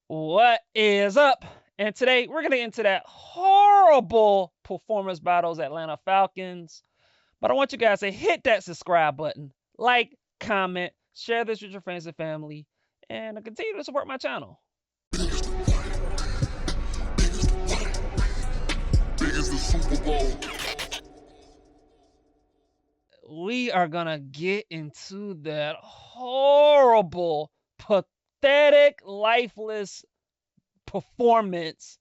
What is up? And today we're going to get into that horrible performance by those Atlanta Falcons. But I want you guys to hit that subscribe button, like, comment, share this with your friends and family, and continue to support my channel. We are going to get into that horrible, pathetic, lifeless performance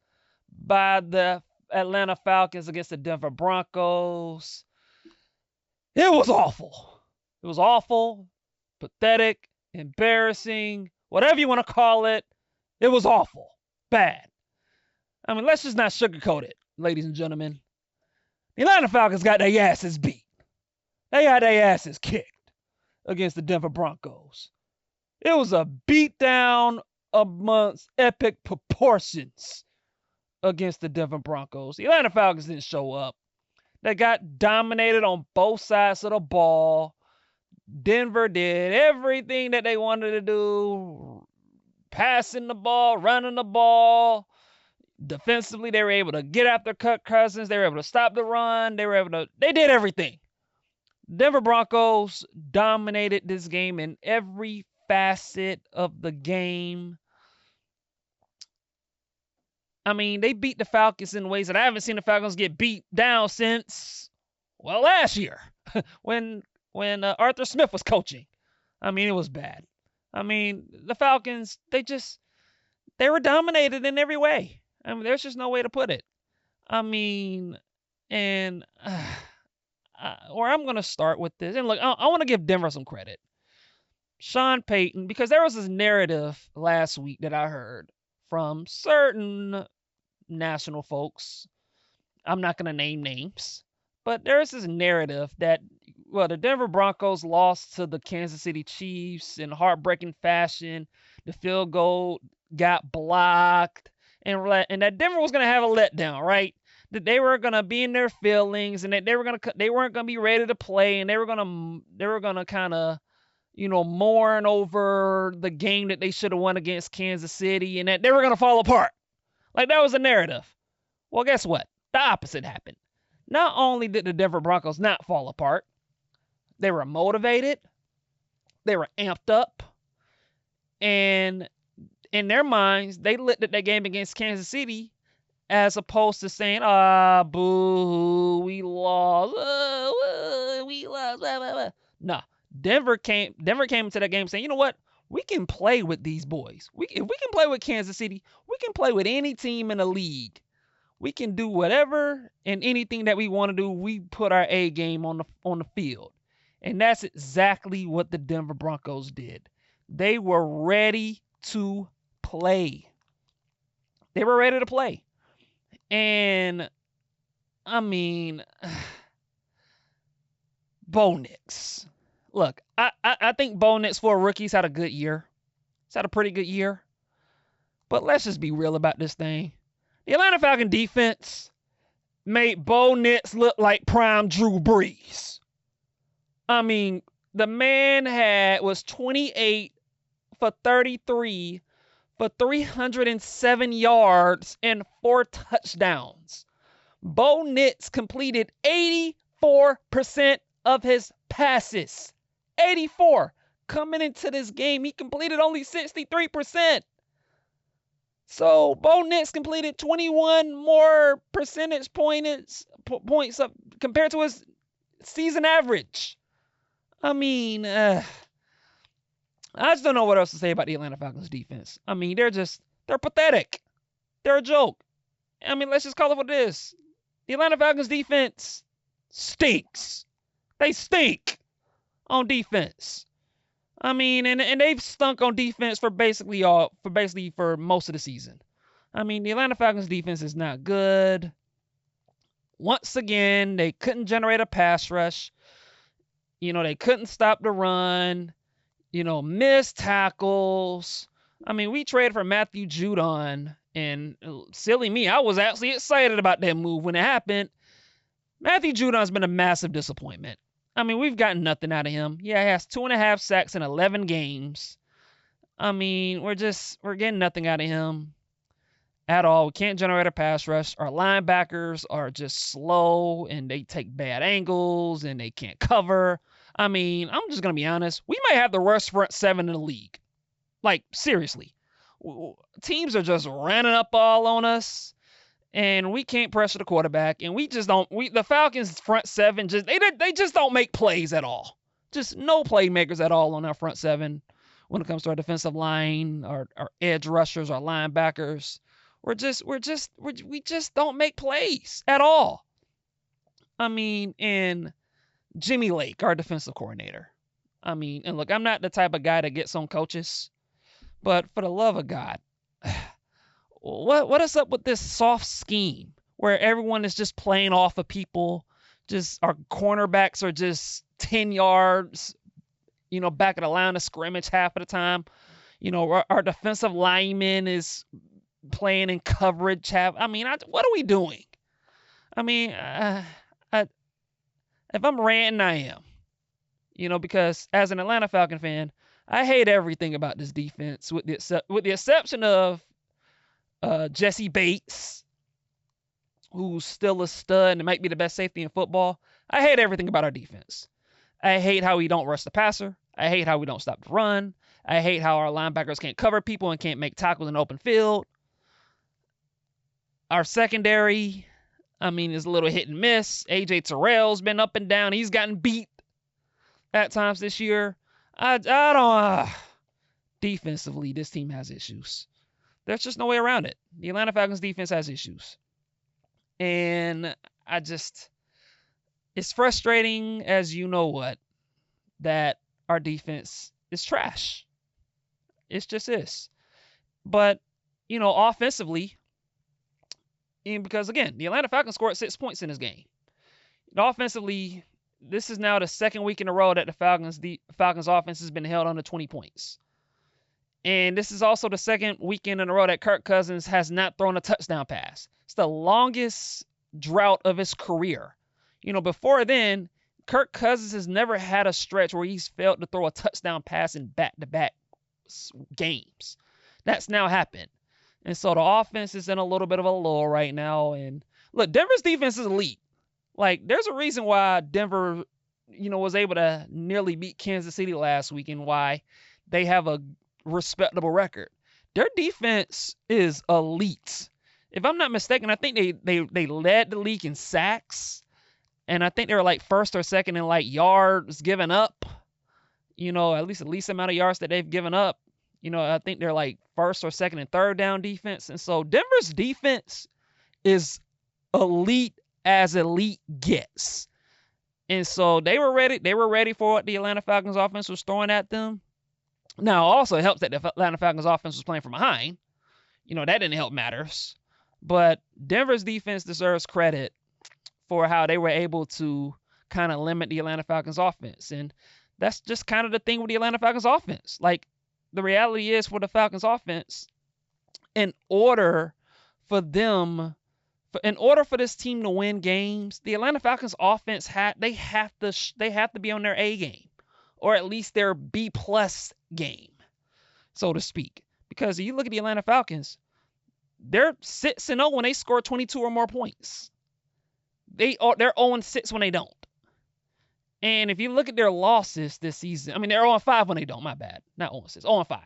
by the Atlanta Falcons against the Denver Broncos. It was awful. It was awful, pathetic, embarrassing, whatever you want to call it. It was awful, bad. I mean, let's just not sugarcoat it, ladies and gentlemen. The Atlanta Falcons got their asses beat. They got their asses kicked against the Denver Broncos. It was a beatdown amongst epic proportions against the Denver Broncos. The Atlanta Falcons didn't show up. They got dominated on both sides of the ball. Denver did everything that they wanted to do, passing the ball, running the ball. Defensively, they were able to get after Kirk Cousins. They were able to stop the run. They did everything. Denver Broncos dominated this game in every facet of the game. I mean, they beat the Falcons in ways that I haven't seen the Falcons get beat down since, well, last year when Arthur Smith was coaching. I mean, it was bad. I mean, the Falcons, they were dominated in every way. I mean, there's just no way to put it. I mean, and where I'm going to start with this, and look, I want to give Denver some credit. Sean Payton, because there was this narrative last week that I heard from certain national folks. I'm not going to name names, but there's this narrative that, well, the Denver Broncos lost to the Kansas City Chiefs in heartbreaking fashion. The field goal got blocked, and that Denver was going to have a letdown, right? That they were going to be in their feelings, and that they weren't going to be ready to play, and they were going to kind of, mourn over the game that they should have won against Kansas City, and that they were going to fall apart. Like, that was a narrative. Well, guess what? The opposite happened. Not only did the Denver Broncos not fall apart, they were motivated, they were amped up, and in their minds, they looked at that game against Kansas City as opposed to saying, boo, we lost, blah, blah, blah. No. Denver came into that game saying, you know what? We can play with these boys. If we can play with Kansas City, we can play with any team in the league. We can do whatever and anything that we want to do. We put our A game on the field. And that's exactly what the Denver Broncos did. They were ready to play. They were ready to play. And, I mean, Bo Nix. Look, I think Bo Nix for rookies had a good year. He's had a pretty good year. But let's just be real about this thing. The Atlanta Falcons defense made Bo Nix look like prime Drew Brees. I mean, the man was 28 for 33 for 307 yards and 4 touchdowns. Bo Nix completed 84% of his passes. 84. Coming into this game, he completed only 63%. So Bo Nix completed 21 more percentage points up compared to his season average. I mean, I just don't know what else to say about the Atlanta Falcons defense. I mean, they're pathetic. They're a joke. I mean, let's just call it what it is. The Atlanta Falcons defense stinks. They stink on defense. I mean, and they've stunk on defense for basically for most of the season. I mean, the Atlanta Falcons defense is not good. Once again, they couldn't generate a pass rush. They couldn't stop the run. Missed tackles. I mean, we traded for Matthew Judon, and silly me, I was actually excited about that move when it happened. Matthew Judon's been a massive disappointment. I mean, we've gotten nothing out of him. Yeah, he has 2.5 sacks in 11 games. I mean, we're getting nothing out of him at all. We can't generate a pass rush. Our linebackers are just slow and they take bad angles and they can't cover. I mean, I'm just going to be honest. We might have the worst front seven in the league. Like, seriously. Teams are just running up all on us and we can't pressure the quarterback, and the Falcons front seven they just don't make plays at all. Just no playmakers at all on our front seven when it comes to our defensive line, our edge rushers, our linebackers. We just don't make plays at all. I mean, and Jimmy Lake, our defensive coordinator. I mean, and look, I'm not the type of guy that gets on coaches, but for the love of God, what is up with this soft scheme where everyone is just playing off of people? Just our cornerbacks are just 10 yards, back at the line of scrimmage half of the time. Our defensive lineman is playing in coverage half. I mean, what are we doing? I mean, if I'm ranting, I am. Because as an Atlanta Falcon fan, I hate everything about this defense with the exception of Jesse Bates, who's still a stud and might be the best safety in football. I hate everything about our defense. I hate how we don't rush the passer. I hate how we don't stop the run. I hate how our linebackers can't cover people and can't make tackles in open field. Our secondary, I mean, is a little hit and miss. AJ Terrell's been up and down. He's gotten beat at times this year. I don't. Defensively, this team has issues. There's just no way around it. The Atlanta Falcons defense has issues. And it's frustrating as you know what, that our defense is trash. It just is. But, offensively, and because again, the Atlanta Falcons scored 6 points in this game. Offensively, this is now the second week in a row that the Falcons offense has been held under 20 points. And this is also the second weekend in a row that Kirk Cousins has not thrown a touchdown pass. It's the longest drought of his career. Before then, Kirk Cousins has never had a stretch where he's failed to throw a touchdown pass in back-to-back games. That's now happened. And so the offense is in a little bit of a lull right now. And look, Denver's defense is elite. Like, there's a reason why Denver, was able to nearly beat Kansas City last week and why they have a respectable record. Their defense is elite. If I'm not mistaken, I think they led the league in sacks, and I think they were like first or second in like yards given up. At least the least amount of yards that they've given up. I think they're like first or second and third down defense, and so Denver's defense is elite as elite gets. And so they were ready. They were ready for what the Atlanta Falcons offense was throwing at them. Now, also it helps that the Atlanta Falcons offense was playing from behind. That didn't help matters. But Denver's defense deserves credit for how they were able to kind of limit the Atlanta Falcons offense. And that's just kind of the thing with the Atlanta Falcons offense. Like, the reality is for the Falcons offense, in order for this team to win games, the Atlanta Falcons offense they have to be on their A game, or at least their B+ game, so to speak. Because if you look at the Atlanta Falcons, they're 6-0 when they score 22 or more points. They're 0-6 when they don't. And if you look at their losses this season, I mean, they're 0-5 when they don't. My bad, not 0-6, 0-5.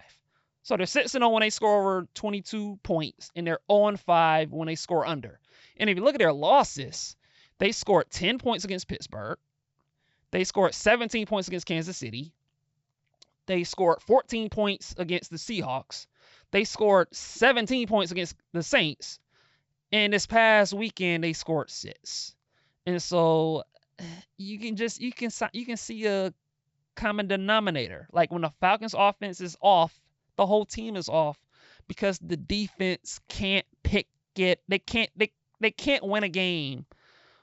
So they're 6-0 when they score over 22 points, and they're 0-5 when they score under. And if you look at their losses, they scored 10 points against Pittsburgh. They scored 17 points against Kansas City. They scored 14 points against the Seahawks. They scored 17 points against the Saints. And this past weekend, they scored 6. And so you can see a common denominator. Like, when the Falcons offense is off, the whole team is off, because the defense can't pick it. They can't win a game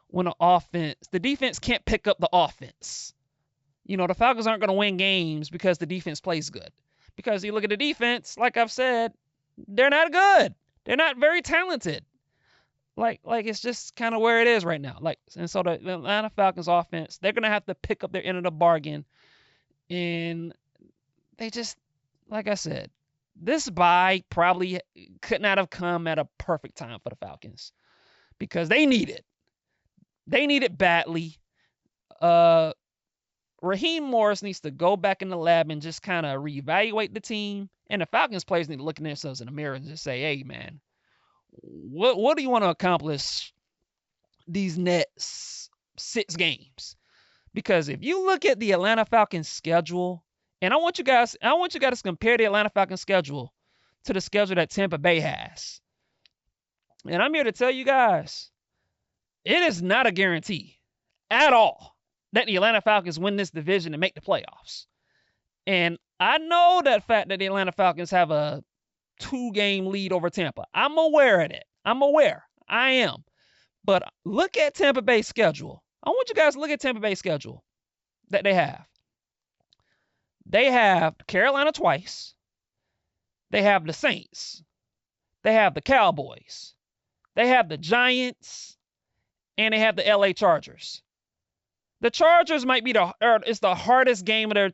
when the defense can't pick up the offense. The Falcons aren't going to win games because the defense plays good. Because you look at the defense, like I've said, they're not good. They're not very talented. Like it's just kind of where it is right now. And so the Atlanta Falcons offense, they're going to have to pick up their end of the bargain. And they just, like I said, this bye probably could not have come at a perfect time for the Falcons because they need it. They need it badly. Raheem Morris needs to go back in the lab and just kind of reevaluate the team. And the Falcons players need to look at themselves in the mirror and just say, hey, man, what do you want to accomplish these next 6 games? Because if you look at the Atlanta Falcons schedule, and I want you guys to compare the Atlanta Falcons schedule to the schedule that Tampa Bay has. And I'm here to tell you guys, it is not a guarantee at all that the Atlanta Falcons win this division and make the playoffs. And I know that fact that the Atlanta Falcons have a 2-game lead over Tampa. I'm aware of it. I'm aware. I am. But look at Tampa Bay's schedule. I want you guys to look at Tampa Bay's schedule that they have. They have Carolina twice. They have the Saints. They have the Cowboys. They have the Giants. And they have the LA Chargers. The Chargers might be the hardest game that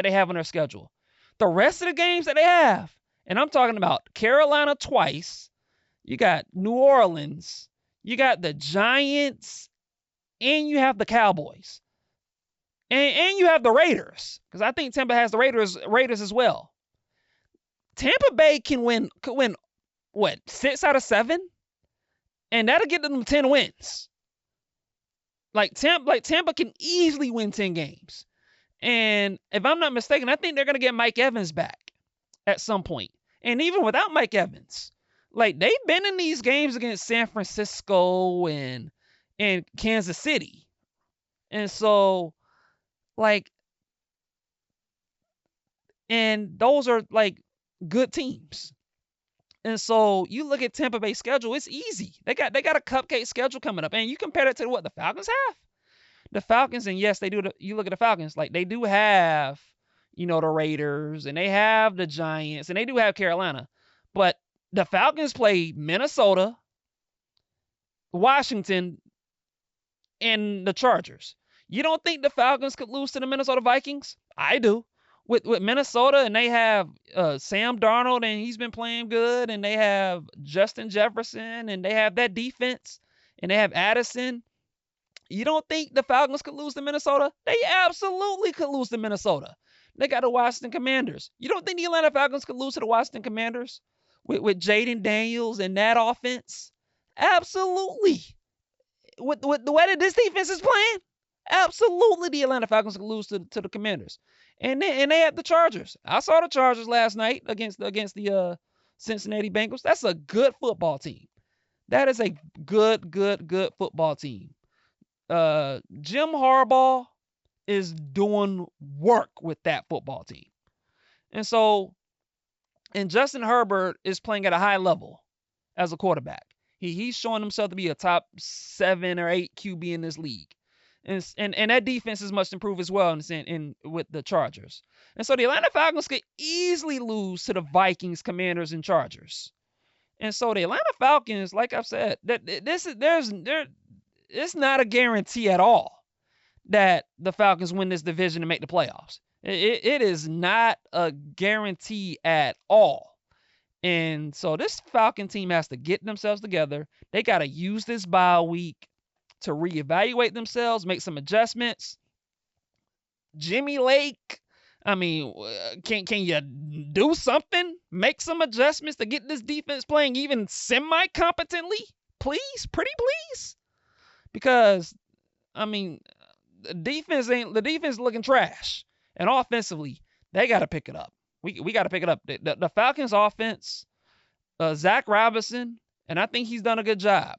they have on their schedule. The rest of the games that they have, and I'm talking about Carolina twice, you got New Orleans, you got the Giants, and you have the Cowboys. And you have the Raiders, because I think Tampa has the Raiders as well. Tampa Bay could win what, 6 out of 7? And that'll get them 10 wins. Like Tampa can easily win 10 games. And if I'm not mistaken, I think they're going to get Mike Evans back at some point. And even without Mike Evans, like they've been in these games against San Francisco and Kansas City. And so, like, and those are like good teams. And so you look at Tampa Bay's schedule, it's easy. They got a cupcake schedule coming up. And you compare it to what the Falcons have. The Falcons, and yes, they do. You look at the Falcons, like they do have, the Raiders, and they have the Giants, and they do have Carolina. But the Falcons play Minnesota, Washington, and the Chargers. You don't think the Falcons could lose to the Minnesota Vikings? I do. With Minnesota, and they have Sam Darnold, and he's been playing good, and they have Justin Jefferson, and they have that defense, and they have Addison. You don't think the Falcons could lose to Minnesota? They absolutely could lose to Minnesota. They got the Washington Commanders. You don't think the Atlanta Falcons could lose to the Washington Commanders with Jaden Daniels and that offense? Absolutely. With the way that this defense is playing, absolutely the Atlanta Falcons could lose to the Commanders. And they have the Chargers. I saw the Chargers last night against the Cincinnati Bengals. That's a good football team. That is a good football team. Jim Harbaugh is doing work with that football team. And Justin Herbert is playing at a high level as a quarterback. He's showing himself to be a top 7 or 8 QB in this league. And that defense is much improved as well in with the Chargers. And so the Atlanta Falcons could easily lose to the Vikings, Commanders, and Chargers. And so the Atlanta Falcons, like I've said, it's not a guarantee at all that the Falcons win this division and make the playoffs. It is not a guarantee at all. And so this Falcon team has to get themselves together. They got to use this bye week to reevaluate themselves, make some adjustments. Jimmy Lake, I mean, can you do something? Make some adjustments to get this defense playing even semi-competently? Please, pretty please. Because, I mean, the defense is looking trash. And offensively, they got to pick it up. We got to pick it up. The Falcons offense, Zach Robinson, and I think he's done a good job.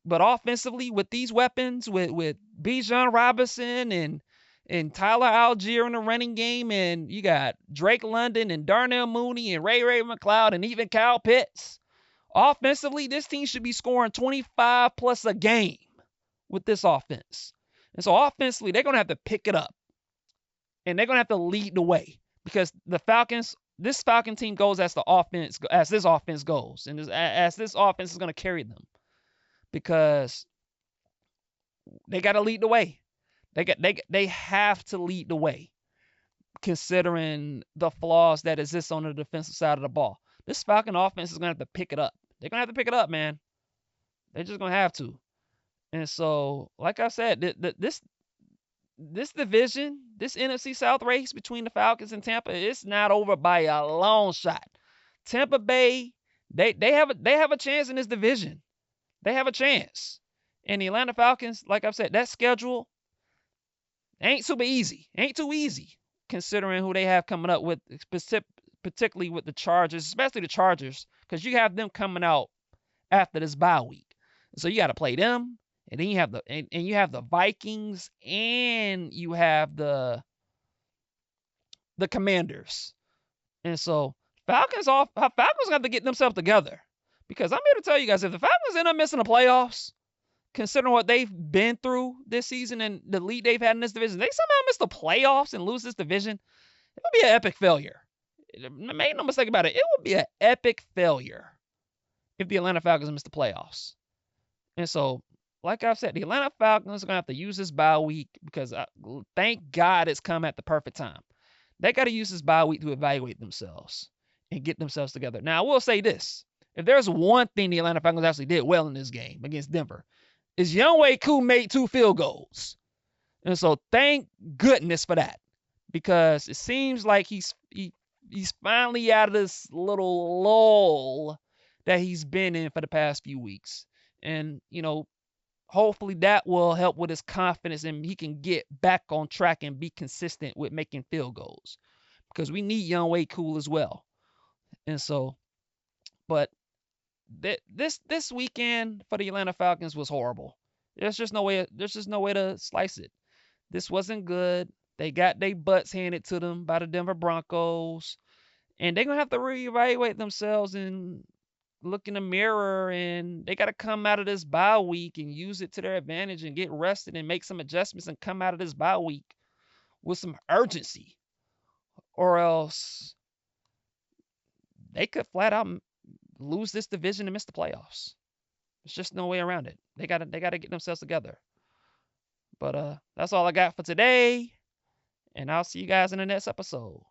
But offensively, with these weapons, with Bijan Robinson and Tyler Algier in the running game, and you got Drake London and Darnell Mooney and Ray McLeod and even Kyle Pitts, offensively, this team should be scoring 25 plus a game with this offense. And so offensively, they're going to have to pick it up. And they're going to have to lead the way. Because this Falcon team goes as this offense goes. And as this offense is going to carry them. Because they got to lead the way. They have to lead the way. considering the flaws that exist on the defensive side of the ball. This Falcon offense is going to have to pick it up. They're going to have to pick it up, man. They're just going to have to. And so, like I said, this division, this NFC South race between the Falcons and Tampa, it's not over by a long shot. Tampa Bay, they have a chance in this division. They have a chance. And the Atlanta Falcons, like I've said, that schedule ain't super easy. Ain't too easy considering who they have coming up with, particularly with the Chargers, especially the Chargers, because you have them coming out after this bye week. So you got to play them, and then you have the Vikings, and you have the Commanders. And so Falcons have to get themselves together, because I'm here to tell you guys, if the Falcons end up missing the playoffs, considering what they've been through this season and the lead they've had in this division, they somehow miss the playoffs and lose this division, it would be an epic failure. Make no mistake about it. It would be an epic failure if the Atlanta Falcons miss the playoffs. And so, like I've said, the Atlanta Falcons are going to have to use this bye week, because thank God it's come at the perfect time. They got to use this bye week to evaluate themselves and get themselves together. Now, I will say this. If there's one thing the Atlanta Falcons actually did well in this game against Denver, is Younghoe Koo made 2 field goals. And so thank goodness for that, because it seems like he's finally out of this little lull that he's been in for the past few weeks. And, hopefully that will help with his confidence and he can get back on track and be consistent with making field goals, because we need Younghoe Koo as well. And so, but this weekend for the Atlanta Falcons was horrible. There's just no way to slice it. This wasn't good. They got their butts handed to them by the Denver Broncos, and they're gonna have to reevaluate themselves and look in the mirror, and they got to come out of this bye week and use it to their advantage and get rested and make some adjustments and come out of this bye week with some urgency, or else they could flat out lose this division and miss the playoffs. There's just no way around it. They gotta get themselves together. But that's all I got for today, and I'll see you guys in the next episode.